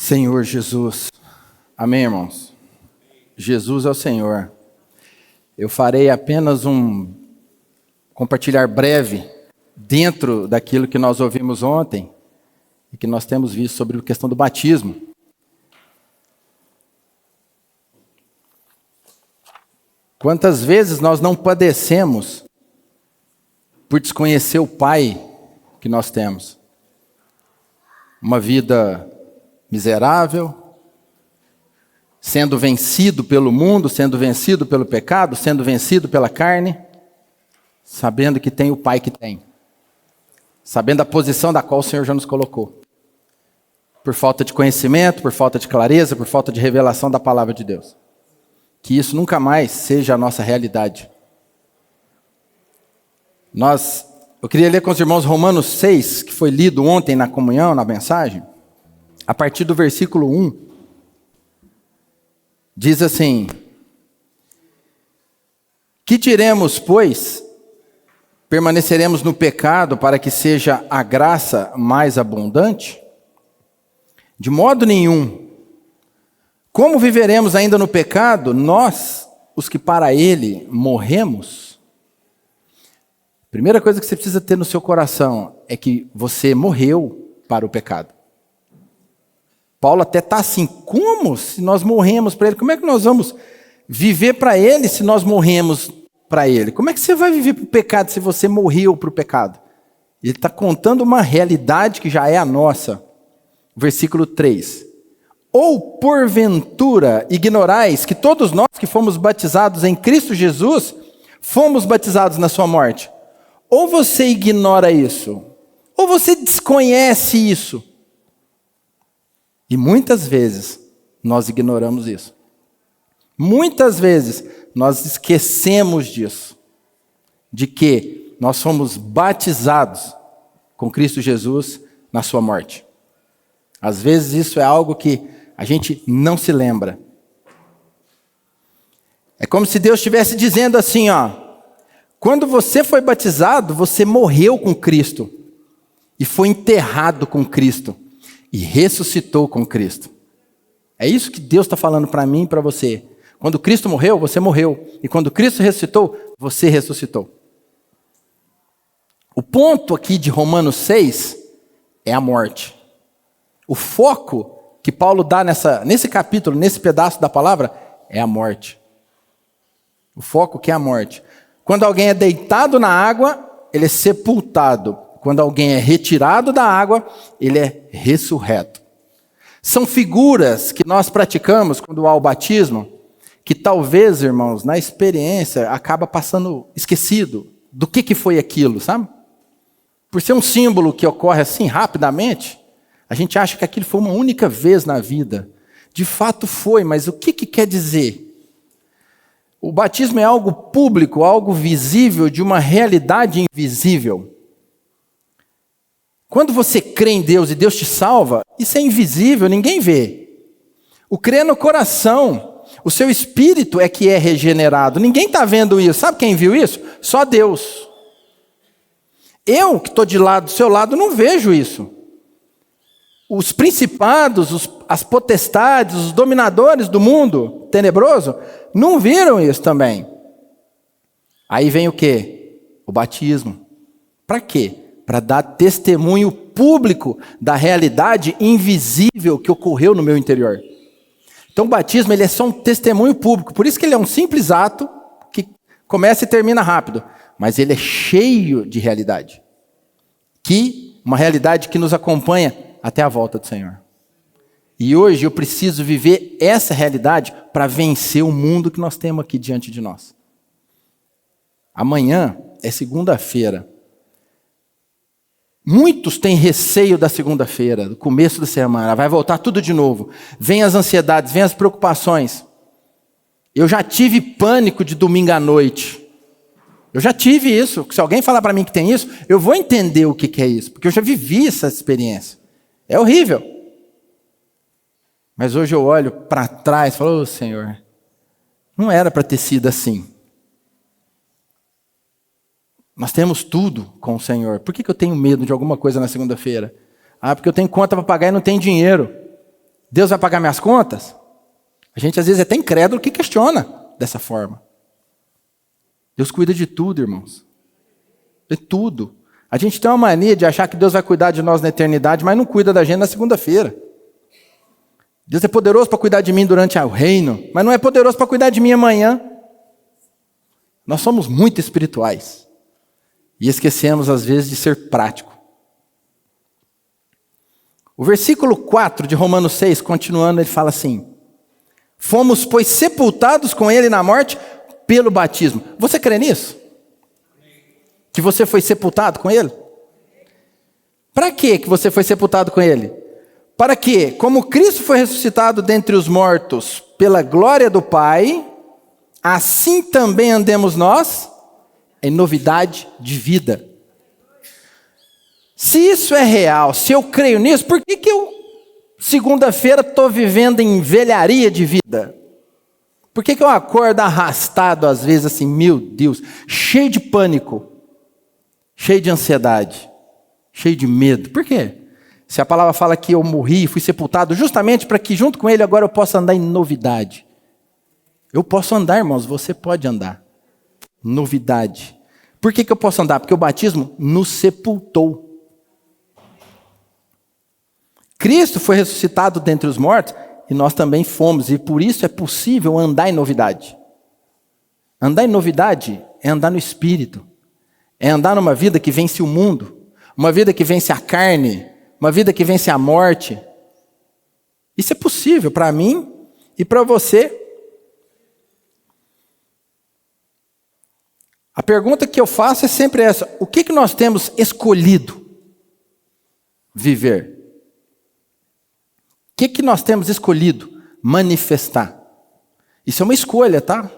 Senhor Jesus. Amém, irmãos? Jesus é o Senhor. Eu farei apenas um compartilhar breve dentro daquilo que nós ouvimos ontem e que nós temos visto sobre a questão do batismo. Quantas vezes nós não padecemos por desconhecer o Pai que nós temos? Uma vida miserável, sendo vencido pelo mundo, sendo vencido pelo pecado, sendo vencido pela carne, sabendo que tem o Pai que tem, sabendo a posição da qual o Senhor já nos colocou, por falta de conhecimento, por falta de clareza, por falta de revelação da palavra de Deus. Que isso nunca mais seja a nossa realidade. Eu queria ler com os irmãos Romanos 6, que foi lido ontem na comunhão, na mensagem, a partir do versículo 1. Diz assim: que diremos, pois? Permaneceremos no pecado para que seja a graça mais abundante? De modo nenhum. Como viveremos ainda no pecado, nós, os que para ele morremos? Primeira coisa que você precisa ter no seu coração é que você morreu para o pecado. Paulo até está assim, como se nós morremos para ele? Como é que nós vamos viver para ele se nós morremos para ele? Como é que você vai viver para o pecado se você morreu para o pecado? Ele está contando uma realidade que já é a nossa. Versículo 3. Ou porventura ignorais que todos nós que fomos batizados em Cristo Jesus, fomos batizados na sua morte? Ou você ignora isso? Ou você desconhece isso? E muitas vezes nós ignoramos isso. Muitas vezes nós esquecemos disso. De que nós fomos batizados com Cristo Jesus na sua morte. Às vezes isso é algo que a gente não se lembra. É como se Deus estivesse dizendo assim, quando você foi batizado, você morreu com Cristo. E foi enterrado com Cristo. E ressuscitou com Cristo. É isso que Deus está falando para mim e para você. Quando Cristo morreu, você morreu. E quando Cristo ressuscitou, você ressuscitou. O ponto aqui de Romanos 6 é a morte. O foco que Paulo dá nesse capítulo, nesse pedaço da palavra, é a morte. O foco que é a morte. Quando alguém é deitado na água, ele é sepultado. Quando alguém é retirado da água, ele é ressurreto. São figuras que nós praticamos quando há o batismo, que talvez, irmãos, na experiência, acaba passando esquecido do que foi aquilo, sabe? Por ser um símbolo que ocorre assim rapidamente, a gente acha que aquilo foi uma única vez na vida. De fato foi, mas o que quer dizer? O batismo é algo público, algo visível de uma realidade invisível. Quando você crê em Deus e Deus te salva, isso é invisível, ninguém vê. O crer no coração, o seu espírito é que é regenerado. Ninguém está vendo isso. Sabe quem viu isso? Só Deus. Eu, que estou do seu lado, não vejo isso. Os principados, as potestades, os dominadores do mundo tenebroso, não viram isso também. Aí vem o quê? O batismo. Para quê? Para dar testemunho público da realidade invisível que ocorreu no meu interior. Então o batismo ele é só um testemunho público. Por isso que ele é um simples ato que começa e termina rápido. Mas ele é cheio de realidade. Uma realidade que nos acompanha até a volta do Senhor. E hoje eu preciso viver essa realidade para vencer o mundo que nós temos aqui diante de nós. Amanhã é segunda-feira. Muitos têm receio da segunda-feira, do começo da semana. Vai voltar tudo de novo. Vem as ansiedades, vem as preocupações. Eu já tive pânico de domingo à noite. Eu já tive isso. Se alguém falar para mim que tem isso, eu vou entender o que é isso. Porque eu já vivi essa experiência. É horrível. Mas hoje eu olho para trás e falo, Senhor, não era para ter sido assim. Nós temos tudo com o Senhor. Por que eu tenho medo de alguma coisa na segunda-feira? Porque eu tenho conta para pagar e não tenho dinheiro. Deus vai pagar minhas contas? A gente às vezes é até incrédulo que questiona dessa forma. Deus cuida de tudo, irmãos. De tudo. A gente tem uma mania de achar que Deus vai cuidar de nós na eternidade, mas não cuida da gente na segunda-feira. Deus é poderoso para cuidar de mim durante o reino, mas não é poderoso para cuidar de mim amanhã. Nós somos muito espirituais. E esquecemos, às vezes, de ser prático. O versículo 4 de Romanos 6, continuando, ele fala assim: fomos, pois, sepultados com ele na morte pelo batismo. Você crê nisso? Que você foi sepultado com ele? Para que você foi sepultado com ele? Para que, como Cristo foi ressuscitado dentre os mortos pela glória do Pai, assim também andemos nós em novidade de vida. Se isso é real, se eu creio nisso, por que eu, segunda-feira, estou vivendo em velharia de vida? Por que eu acordo arrastado, às vezes, assim, meu Deus, cheio de pânico, cheio de ansiedade, cheio de medo? Por quê? Se a palavra fala que eu morri, fui sepultado, justamente para que junto com ele agora eu possa andar em novidade. Eu posso andar, irmãos, você pode andar. Novidade. Por que eu posso andar? Porque o batismo nos sepultou. Cristo foi ressuscitado dentre os mortos e nós também fomos, e por isso é possível andar em novidade. Andar em novidade é andar no Espírito, é andar numa vida que vence o mundo, uma vida que vence a carne, uma vida que vence a morte. Isso é possível para mim e para você. A pergunta que eu faço é sempre essa: o que nós temos escolhido viver? O que nós temos escolhido manifestar? Isso é uma escolha, tá?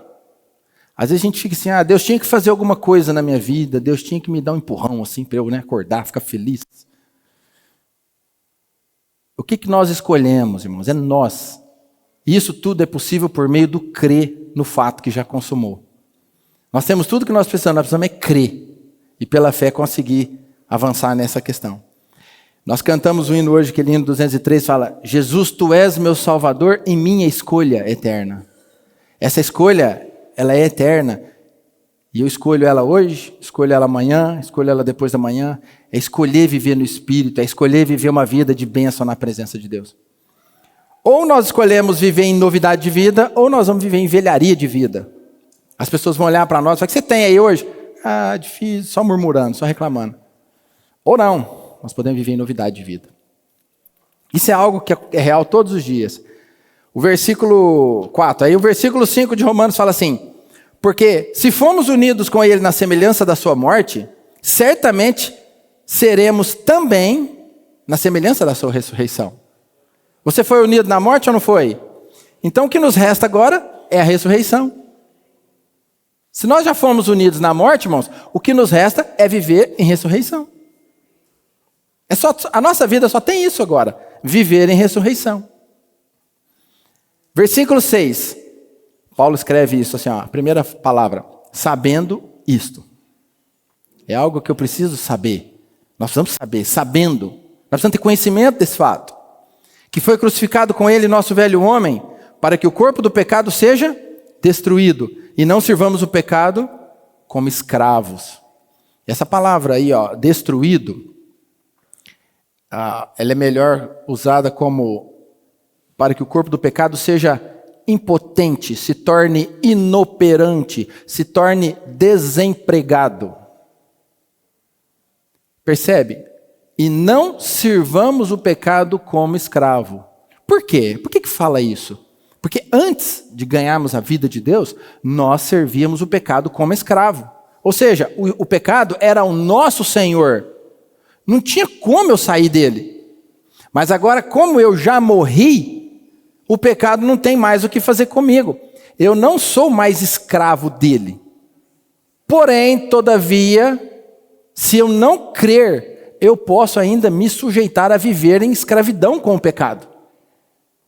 Às vezes a gente fica assim: Deus tinha que fazer alguma coisa na minha vida, Deus tinha que me dar um empurrão assim para eu acordar, ficar feliz. O que nós escolhemos, irmãos? É nós. E isso tudo é possível por meio do crer no fato que já consumou. Nós temos tudo que nós precisamos é crer. E pela fé conseguir avançar nessa questão. Nós cantamos o hino hoje, que é o hino 203, fala: Jesus, tu és meu Salvador e minha escolha eterna. Essa escolha, ela é eterna. E eu escolho ela hoje, escolho ela amanhã, escolho ela depois da manhã. É escolher viver no Espírito, é escolher viver uma vida de bênção na presença de Deus. Ou nós escolhemos viver em novidade de vida, ou nós vamos viver em velharia de vida. As pessoas vão olhar para nós e falar: o que você tem aí hoje? Difícil, só murmurando, só reclamando. Ou não. Nós podemos viver em novidade de vida. Isso é algo que é real todos os dias. O versículo 4, aí o versículo 5 de Romanos fala assim: porque se fomos unidos com ele na semelhança da sua morte, certamente seremos também na semelhança da sua ressurreição. Você foi unido na morte ou não foi? Então o que nos resta agora é a ressurreição. Se nós já fomos unidos na morte, irmãos, o que nos resta é viver em ressurreição. A nossa vida só tem isso agora: viver em ressurreição. Versículo 6. Paulo escreve isso assim, a primeira palavra: sabendo isto. É algo que eu preciso saber. Nós precisamos saber, sabendo. Nós precisamos ter conhecimento desse fato. Que foi crucificado com ele nosso velho homem, para que o corpo do pecado seja destruído, e não sirvamos o pecado como escravos. Essa palavra aí, destruído, ela é melhor usada como para que o corpo do pecado seja impotente, se torne inoperante, se torne desempregado. Percebe? E não sirvamos o pecado como escravo. Por quê? Por que fala isso? Porque antes de ganharmos a vida de Deus, nós servíamos o pecado como escravo. Ou seja, o pecado era o nosso senhor. Não tinha como eu sair dele. Mas agora, como eu já morri, o pecado não tem mais o que fazer comigo. Eu não sou mais escravo dele. Porém, todavia, se eu não crer, eu posso ainda me sujeitar a viver em escravidão com o pecado.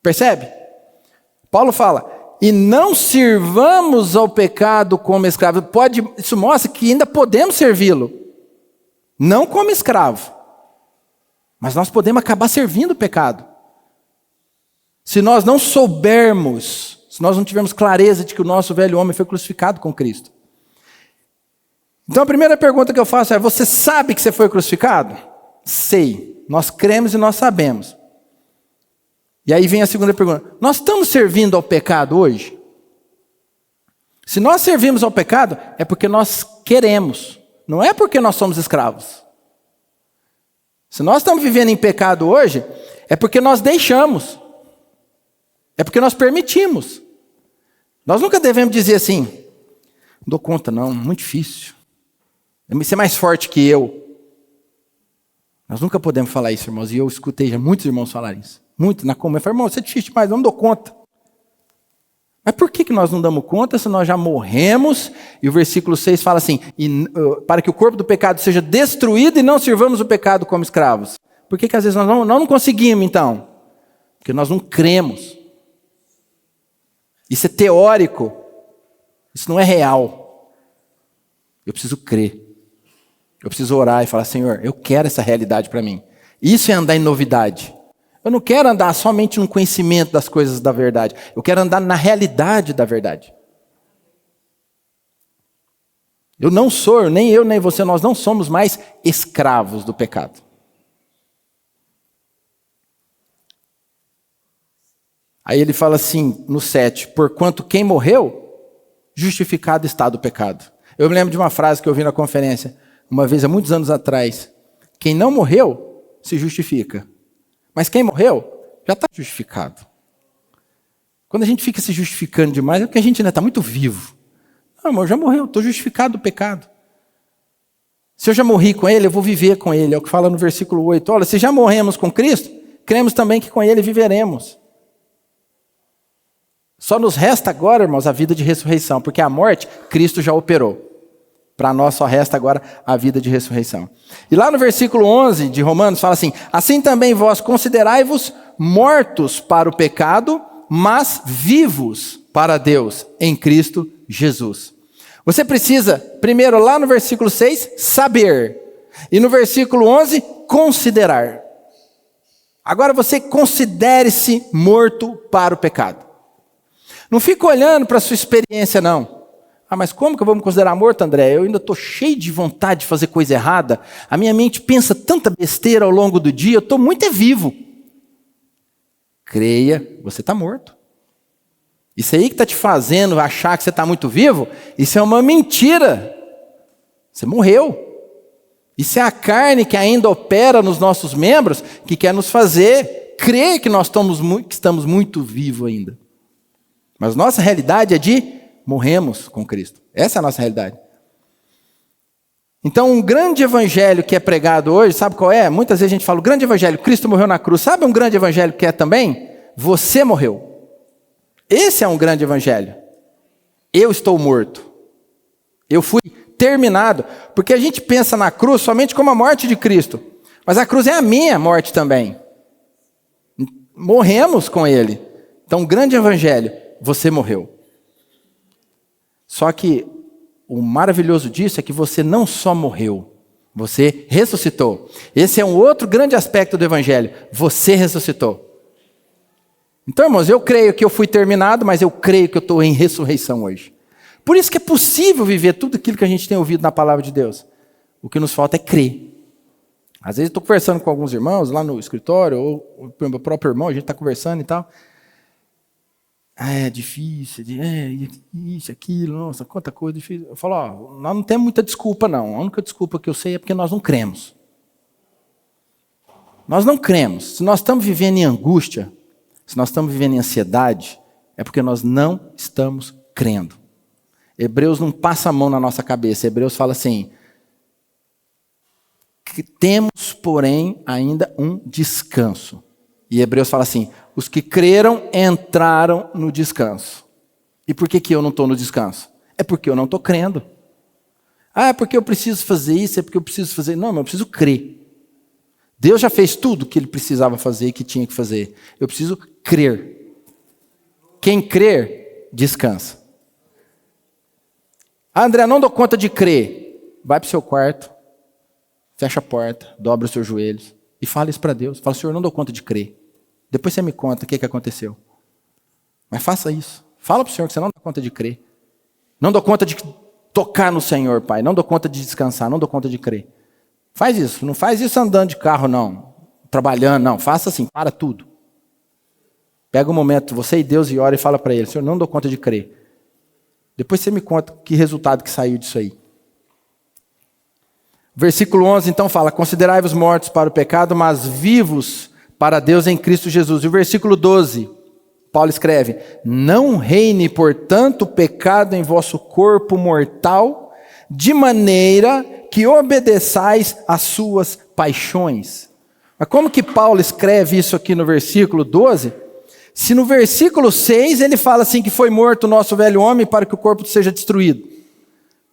Percebe? Paulo fala: e não sirvamos ao pecado como escravo. Isso mostra que ainda podemos servi-lo. Não como escravo. Mas nós podemos acabar servindo o pecado. se nós não soubermos, se nós não tivermos clareza de que o nosso velho homem foi crucificado com Cristo. Então a primeira pergunta que eu faço é: você sabe que você foi crucificado? Sei. Nós cremos e nós sabemos. E aí vem a segunda pergunta: nós estamos servindo ao pecado hoje? Se nós servimos ao pecado, é porque nós queremos, não é porque nós somos escravos. Se nós estamos vivendo em pecado hoje, é porque nós deixamos, é porque nós permitimos. Nós nunca devemos dizer assim: não dou conta não, muito difícil, você é mais forte que eu. Nós nunca podemos falar isso, irmãos, e eu escutei já muitos irmãos falarem isso. Muito na comunidade. Eu falei: irmão, você é difícil demais, eu não dou conta. Mas por que nós não damos conta se nós já morremos? E o versículo 6 fala assim: para que o corpo do pecado seja destruído e não sirvamos o pecado como escravos. Por que às vezes nós não conseguimos então? Porque nós não cremos. Isso é teórico. Isso não é real. Eu preciso crer. Eu preciso orar e falar: Senhor, eu quero essa realidade para mim. Isso é andar em novidade. Eu não quero andar somente no conhecimento das coisas da verdade. Eu quero andar na realidade da verdade. Eu não sou, nem eu, nem você, nós não somos mais escravos do pecado. Aí ele fala assim, no 7, porquanto quem morreu, justificado está do pecado. Eu me lembro de uma frase que eu vi na conferência, uma vez há muitos anos atrás: quem não morreu, se justifica. Mas quem morreu, já está justificado. Quando a gente fica se justificando demais, é porque a gente ainda está muito vivo. Não, irmão, já morreu, estou justificado do pecado. Se eu já morri com ele, eu vou viver com ele. É o que fala no versículo 8. Olha, se já morremos com Cristo, cremos também que com ele viveremos. Só nos resta agora, irmãos, a vida de ressurreição, porque a morte, Cristo já operou. Para nós só resta agora a vida de ressurreição. E lá no versículo 11 de Romanos fala assim: assim também vós considerai-vos mortos para o pecado, mas vivos para Deus em Cristo Jesus. Você precisa, primeiro lá no versículo 6, saber. E no versículo 11, considerar. Agora você considere-se morto para o pecado. Não fica olhando para a sua experiência não. Ah, mas como que eu vou me considerar morto, André? Eu ainda estou cheio de vontade de fazer coisa errada. A minha mente pensa tanta besteira ao longo do dia. Eu estou muito vivo. Creia, você está morto. Isso aí que está te fazendo achar que você está muito vivo, isso é uma mentira. Você morreu. Isso é a carne que ainda opera nos nossos membros, que quer nos fazer crer que nós estamos muito vivos ainda. Mas nossa realidade é de morremos com Cristo. Essa é a nossa realidade. Então, um grande evangelho que é pregado hoje, sabe qual é? Muitas vezes a gente fala: o grande evangelho, Cristo morreu na cruz. Sabe um grande evangelho que é também? Você morreu. Esse é um grande evangelho. Eu estou morto. Eu fui terminado. Porque a gente pensa na cruz somente como a morte de Cristo. Mas a cruz é a minha morte também. Morremos com Ele. Então, um grande evangelho, você morreu. Só que o maravilhoso disso é que você não só morreu, você ressuscitou. Esse é um outro grande aspecto do evangelho. Você ressuscitou. Então, irmãos, eu creio que eu fui terminado, mas eu creio que eu estou em ressurreição hoje. Por isso que é possível viver tudo aquilo que a gente tem ouvido na palavra de Deus. O que nos falta é crer. Às vezes eu estou conversando com alguns irmãos lá no escritório, ou com o meu próprio irmão, a gente está conversando e tal. Ah, é difícil, isso, aquilo, nossa, quanta coisa difícil. Eu falo: ó, nós não temos muita desculpa não. A única desculpa que eu sei é porque nós não cremos. Nós não cremos. Se nós estamos vivendo em angústia, se nós estamos vivendo em ansiedade, é porque nós não estamos crendo. Hebreus não passa a mão na nossa cabeça. Hebreus fala assim: que temos, porém, ainda um descanso. E Hebreus fala assim: os que creram entraram no descanso. E por que eu não estou no descanso? É porque eu não estou crendo. Ah, é porque eu preciso fazer isso, é porque eu preciso fazer... Não, mas eu preciso crer. Deus já fez tudo que Ele precisava fazer e que tinha que fazer. Eu preciso crer. Quem crer, descansa. Ah, André, não dou conta de crer. Vai para o seu quarto, fecha a porta, dobra os seus joelhos e fala isso para Deus. Fala: Senhor, não dou conta de crer. Depois você me conta o que aconteceu. Mas faça isso. Fala para o Senhor que você não dá conta de crer. Não dou conta de tocar no Senhor, Pai. Não dou conta de descansar. Não dou conta de crer. Faz isso. Não faz isso andando de carro, não. Trabalhando, não. Faça assim. Para tudo. Pega um momento, você e Deus, e ora e fala para Ele: Senhor, não dou conta de crer. Depois você me conta que resultado que saiu disso aí. Versículo 11, então, fala: considerai-vos mortos para o pecado, mas vivos para Deus em Cristo Jesus. E o versículo 12, Paulo escreve: não reine, portanto, o pecado em vosso corpo mortal, de maneira que obedeçais às suas paixões. Mas como que Paulo escreve isso aqui no versículo 12? Se no versículo 6 ele fala assim que foi morto o nosso velho homem para que o corpo seja destruído.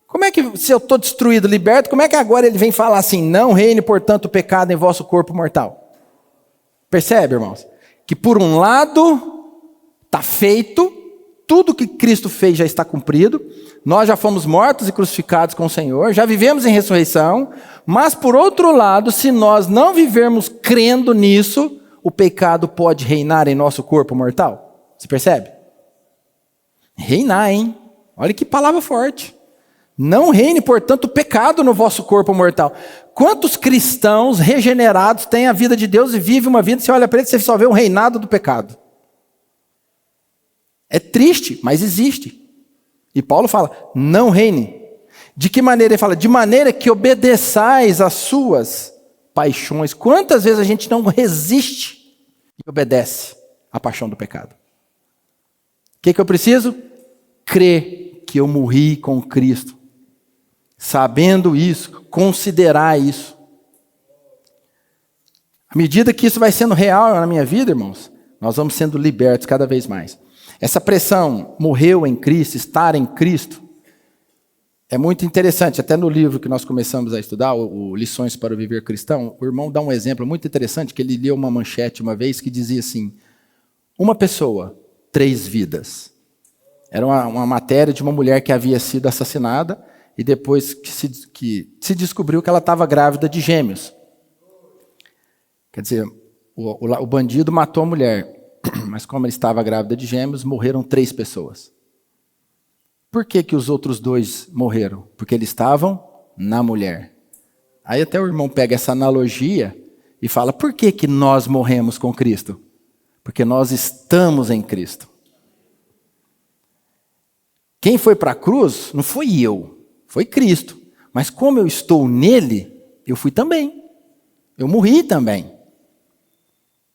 Como é que, se eu estou destruído, liberto, como é que agora ele vem falar assim: não reine, portanto, o pecado em vosso corpo mortal? Percebe, irmãos? Que por um lado está feito, tudo que Cristo fez já está cumprido, nós já fomos mortos e crucificados com o Senhor, já vivemos em ressurreição, mas por outro lado, se nós não vivermos crendo nisso, o pecado pode reinar em nosso corpo mortal. Você percebe? Reinar, hein? Olha que palavra forte. Não reine, portanto, o pecado no vosso corpo mortal. Quantos cristãos regenerados têm a vida de Deus e vivem uma vida, você olha para ele e você só vê um reinado do pecado. É triste, mas existe. E Paulo fala: não reine. De que maneira? Ele fala: de maneira que obedeçais às suas paixões. Quantas vezes a gente não resiste e obedece à paixão do pecado? O que eu preciso? Crer que eu morri com Cristo. Sabendo isso, considerar isso. À medida que isso vai sendo real na minha vida, irmãos, nós vamos sendo libertos cada vez mais. Essa pressão, morreu em Cristo, estar em Cristo, é muito interessante. Até no livro que nós começamos a estudar, o Lições para o Viver Cristão, o irmão dá um exemplo muito interessante, que ele leu uma manchete uma vez que dizia assim: uma pessoa, 3 vidas. Era uma matéria de uma mulher que havia sido assassinada e depois que se descobriu que ela estava grávida de gêmeos. Quer dizer, o bandido matou a mulher, mas como ela estava grávida de gêmeos, morreram 3 pessoas. Por que os outros 2 morreram? Porque eles estavam na mulher. Aí até o irmão pega essa analogia e fala: por que nós morremos com Cristo? Porque nós estamos em Cristo. Quem foi para a cruz não foi eu, foi Cristo. Mas como eu estou nele, eu fui também. Eu morri também.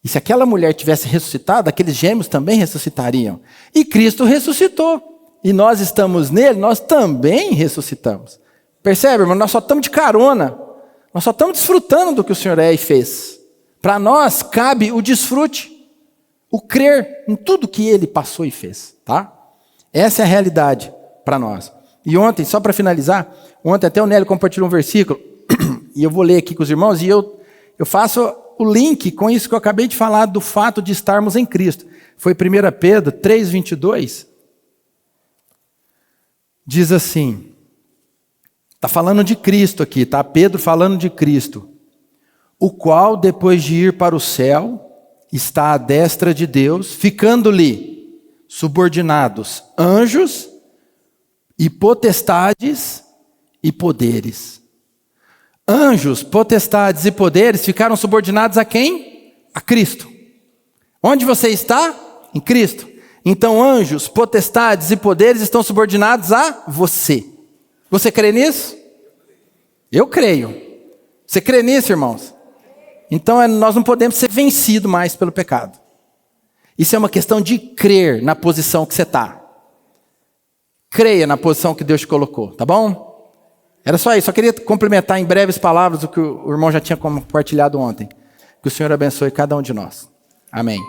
E se aquela mulher tivesse ressuscitado, aqueles gêmeos também ressuscitariam. E Cristo ressuscitou. E nós estamos nele, nós também ressuscitamos. Percebe, irmão? Nós só estamos de carona. Nós só estamos desfrutando do que o Senhor é e fez. Para nós cabe o desfrute, o crer em tudo que Ele passou e fez. Tá? Essa é a realidade para nós. E ontem, só para finalizar, ontem até o Nélio compartilhou um versículo, e eu vou ler aqui com os irmãos, e eu faço o link com isso que eu acabei de falar, do fato de estarmos em Cristo. Foi 1 Pedro 3,22. Diz assim, está falando de Cristo aqui, tá? Pedro falando de Cristo. O qual, depois de ir para o céu, está à destra de Deus, ficando-lhe subordinados anjos e potestades e poderes. Anjos, potestades e poderes ficaram subordinados a quem? A Cristo. Onde você está? Em Cristo. Então anjos, potestades e poderes estão subordinados a você. Você crê nisso? Eu creio. Você crê nisso, irmãos? Então nós não podemos ser vencidos mais pelo pecado. Isso é uma questão de crer na posição que você está. Creia na posição que Deus te colocou, tá bom? Era só isso, só queria complementar em breves palavras o que o irmão já tinha compartilhado ontem. Que o Senhor abençoe cada um de nós. Amém.